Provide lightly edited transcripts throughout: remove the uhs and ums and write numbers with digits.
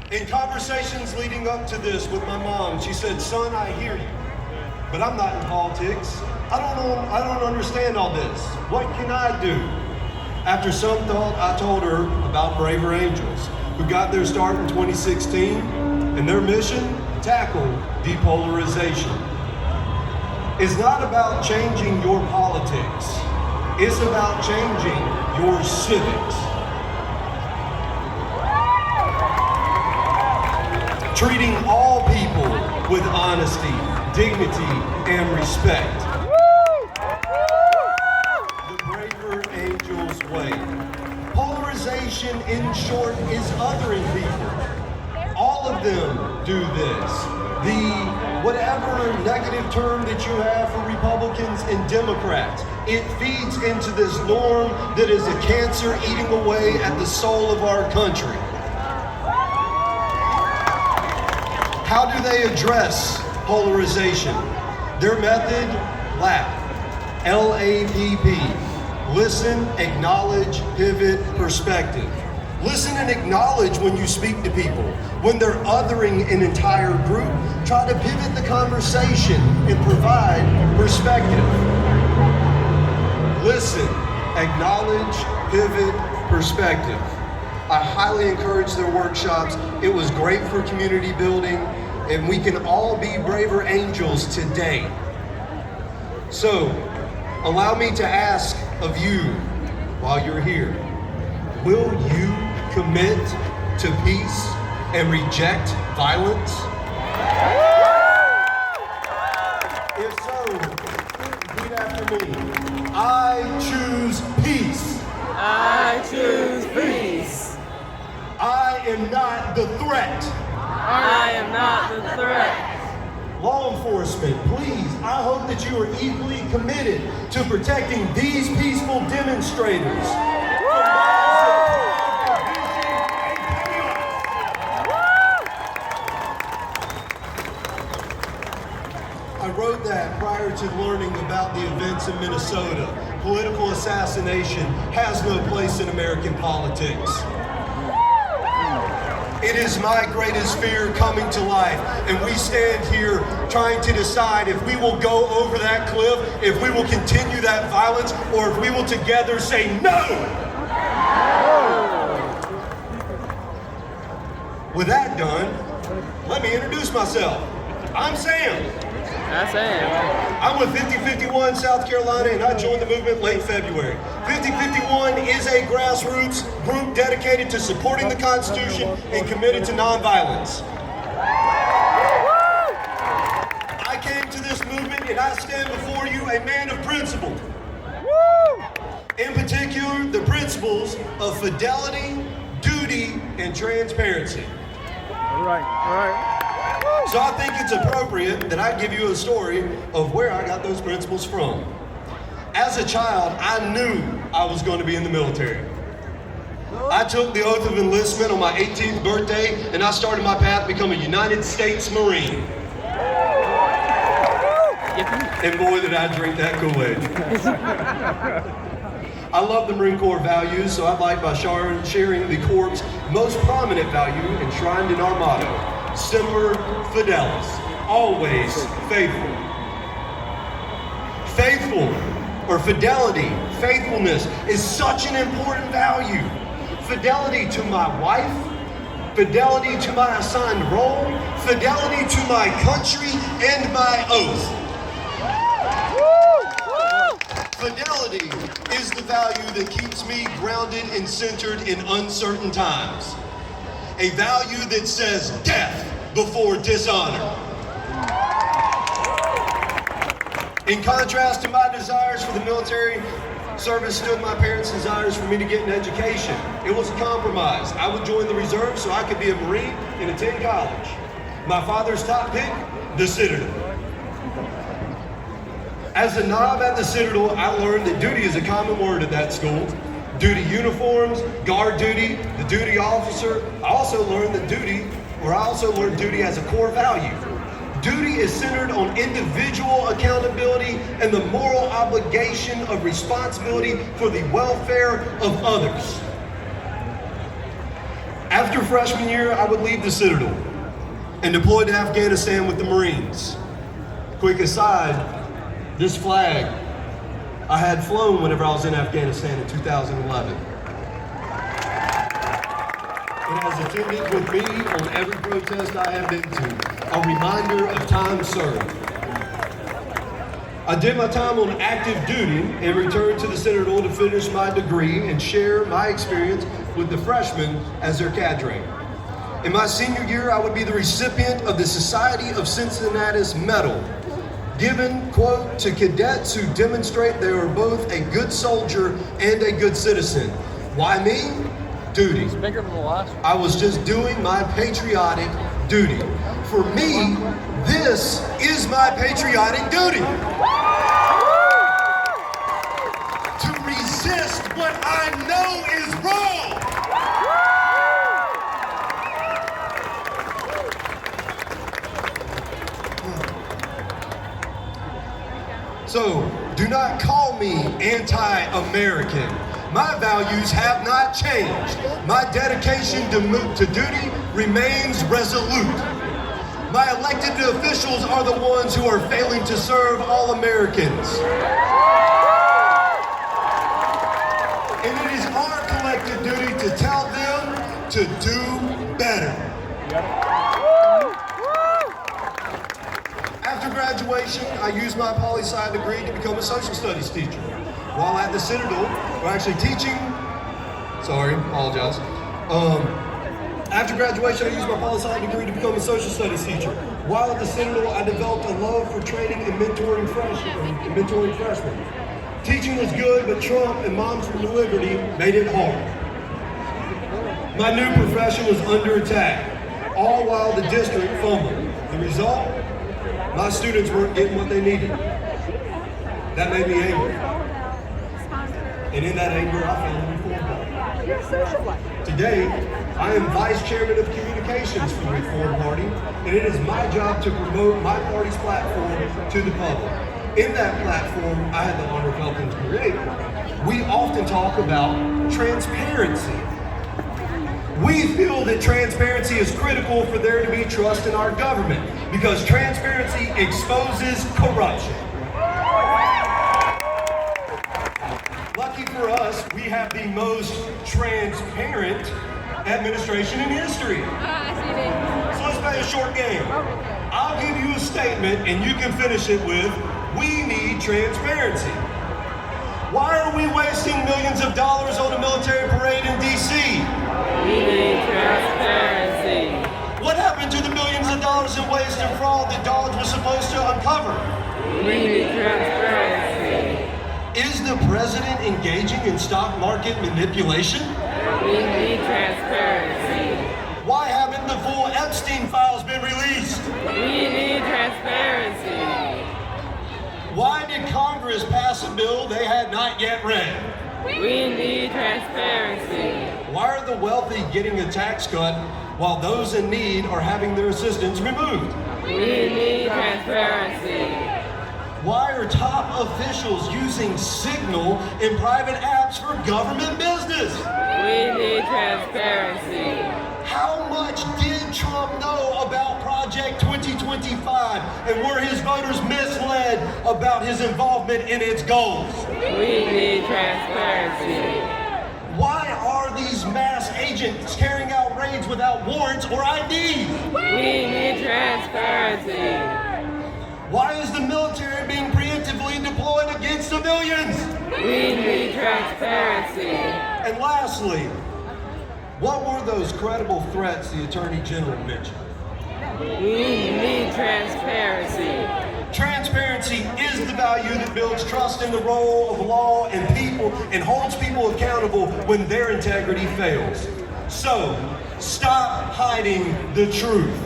In conversations leading up to this with my mom, she said, "Son, I hear you, but I'm not in politics. I don't understand all this. What can I do?" After some thought, I told her about Braver Angels, who got their start in 2016, and their mission, tackle depolarization. It's not about changing your politics. It's about changing your civics. Treating all people with honesty, dignity, and respect. The Braver Angels way. Polarization, in short, is othering people. All of them do this. Whatever negative term that you have for Republicans and Democrats, it feeds into this norm that is a cancer eating away at the soul of our country. How do they address polarization? Their method, LAPP. L-A-P-P. Listen, acknowledge, pivot, perspective. Listen and acknowledge when you speak to people. When they're othering an entire group, try to pivot the conversation and provide perspective. Listen, acknowledge, pivot, perspective. I highly encourage their workshops. It was great for community building, and we can all be braver angels today. So, allow me to ask of you while you're here, will you commit to peace and reject violence? If so, repeat after me. I choose peace. I choose peace. I am not the threat. I am not the threat. Law enforcement, please, I hope that you are equally committed to protecting these peaceful demonstrators. I wrote that prior to learning about the events in Minnesota. Political assassination has no place in American politics. It is my greatest fear coming to life, and we stand here trying to decide if we will go over that cliff, if we will continue that violence, or if we will together say no. With that done, let me introduce myself. I'm Sam. That's Sam. I'm with 5051 South Carolina, and I joined the movement late February. 5051 is a grassroots group dedicated to supporting the Constitution and committed to nonviolence. I came to this movement, and I stand before you a man of principle. In particular, the principles of fidelity, duty, and transparency. All right. So I think it's appropriate that I give you a story of where I got those principles from. As a child, I knew I was going to be in the military. I took the oath of enlistment on my 18th birthday, and I started my path to become a United States Marine. And boy, did I drink that Kool-Aid. I love the Marine Corps values, so I'd like by sharing the Corps' most prominent value enshrined in our motto. Semper Fidelis, always faithful. Faithful, or fidelity, faithfulness, is such an important value. Fidelity to my wife, fidelity to my assigned role, fidelity to my country and my oath. Fidelity is the value that keeps me grounded and centered in uncertain times. A value that says death before dishonor. In contrast to my desires for the military service stood my parents' desires for me to get an education. It was a compromise. I would join the reserve so I could be a Marine and attend college. My father's top pick, the Citadel. As a knob at the Citadel, I learned that duty is a common word at that school. Duty uniforms, guard duty, the duty officer. I also learned duty as a core value. Duty is centered on individual accountability and the moral obligation of responsibility for the welfare of others. After freshman year, I would leave the Citadel and deploy to Afghanistan with the Marines. Quick aside, this flag I had flown whenever I was in Afghanistan in 2011. It has attended with me on every protest I have been to, a reminder of time served. I did my time on active duty and returned to the Citadel to finish my degree and share my experience with the freshmen as their cadre. In my senior year, I would be the recipient of the Society of Cincinnatus Medal, given, quote, to cadets who demonstrate they are both a good soldier and a good citizen. Why me? Duty. It's bigger than the last one. I was just doing my patriotic duty. For me, this is my patriotic duty. To resist what I know is wrong. So, do not call me anti-American. My values have not changed. My dedication to duty remains resolute. My elected officials are the ones who are failing to serve all Americans. And it is our collective duty to tell them to do better. After graduation, I used my poli-sci degree to become a social studies teacher. While at the Citadel, we're actually teaching, apologize. After graduation, I used my poli-sci degree to become a social studies teacher. While at the Citadel, I developed a love for training and mentoring freshmen. Teaching was good, but Trump and Moms for Liberty made it hard. My new profession was under attack, all while the district fumbled. The result? My students weren't getting what they needed. That made me angry. And in that anger, I found the Reform Party. Today, I am Vice Chairman of Communications for the Reform Party, and it is my job to promote my party's platform to the public. In that platform, I had the honor of helping to create. We often talk about transparency. We feel that transparency is critical for there to be trust in our government, because transparency exposes corruption. Lucky for us, we have the most transparent administration in history. So let's play a short game. I'll give you a statement and you can finish it with, we need transparency. Why are we wasting millions of dollars on a military parade in DC? We need transparency. What happened to the millions of dollars in waste and fraud that Dodge was supposed to uncover? We need transparency. Is the president engaging in stock market manipulation? We need transparency. Why haven't the full Epstein files been released? We need transparency. Why did Congress pass a bill they had not yet read? We need transparency. Why are the wealthy getting a tax cut while those in need are having their assistance removed? We need transparency. Why are top officials using Signal and private apps for government business? We need transparency. How much did Trump know about Project 2025 and were his voters misled about his involvement in its goals? We need transparency. Why are these mass agents carrying out raids without warrants or IDs? We need transparency. Why is the military being preemptively deployed against civilians? We need transparency. And lastly, what were those credible threats the Attorney General mentioned? We need transparency. Transparency is the value that builds trust in the role of law and people and holds people accountable when their integrity fails. So, stop hiding the truth.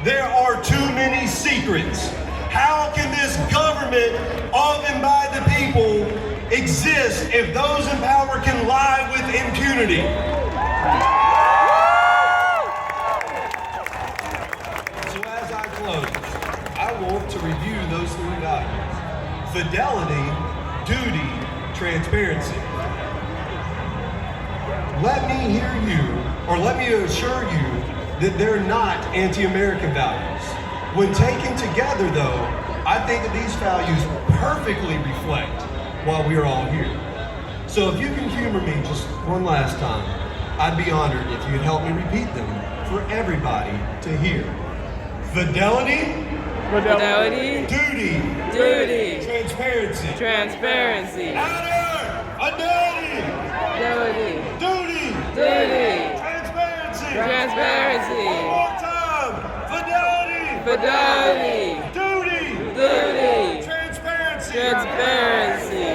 There are too many secrets. How can this government of and by the people exist if those in power can lie with impunity? So as I close, I want to review those three values: fidelity, duty, transparency. Let me assure you that they're not anti-American values. When taken together, though, I think that these values perfectly reflect why we are all here. So if you can humor me just one last time, I'd be honored if you'd help me repeat them for everybody to hear. Fidelity, Fidelity, duty, duty, transparency, transparency, honor, fidelity, fidelity, duty, duty, transparency. transparency, One more time. Fidelity, fidelity, duty, duty, transparency. transparency.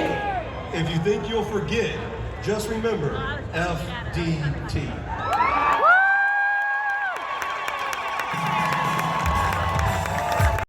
If you think you'll forget, just remember FDT.